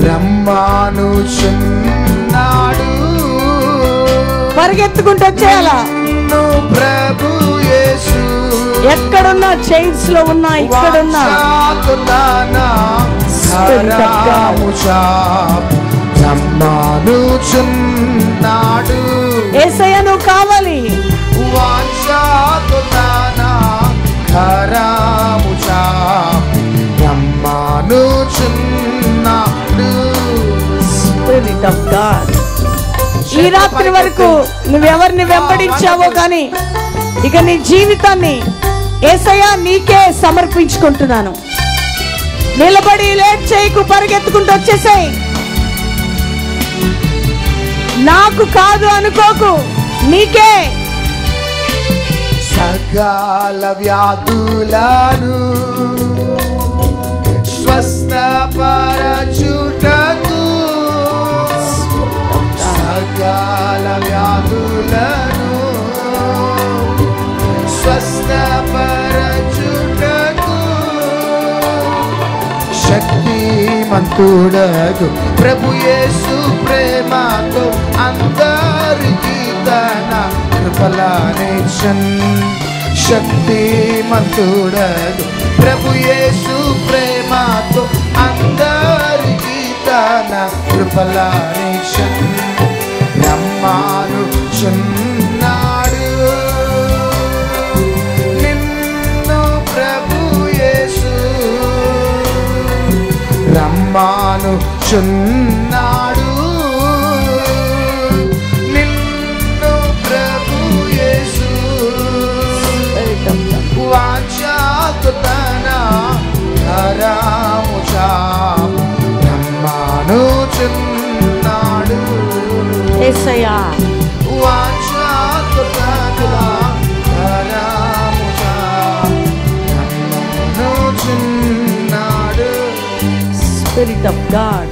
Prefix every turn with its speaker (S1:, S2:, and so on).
S1: రమ్మానుచున్నాడు.
S2: పరిగెత్తుకుంటూ వచ్చేయాలా?
S1: ప్రభు యేసు
S2: ఎక్కడున్నా, చైర్స్ లో ఉన్నా, ఇక్కడున్నా
S1: రమ్మానుచున్నాడు.
S2: యేసయ్య నువ్వు కావాలి. Spirit of God. ఈ రాత్రి వరకు నువ్వెవరిని వెంబడించావో కానీ ఇక నీ జీవితాన్ని యేసయ్య నీకే సమర్పించుకుంటున్నాను. నిలబడి లేట్ చేయకు, పరిగెత్తుకుంటూ వచ్చేసేయ్. నాకు కాదు అనుకోకు, నీకే.
S1: సకల వ్యాధులను స్వస్థపరచుటకు, సకల వ్యాధులను స్వస్థపరచుటకు శక్తిమంతుడగు ప్రభు యేసు ప్రేమతో అందరికీ తన కృపలనిచ్చెను. శక్తిమంతుడగు ప్రభు యేసు ప్రేమతో అందరికీ తన కృపలనిచ్చెను. రమ్మానుచున్నాడు నిన్ను ప్రభు యేసు, రమ్మానుచున్నాడు నిన్ను ప్రభు యేసు. వాంఛతో తన కరముచా రమ్మానుచున్నాడు.
S2: యేసయ్యా
S1: వాంఛతో తన కరముచా రమ్మానుచున్నాడు.
S2: Spirit of God.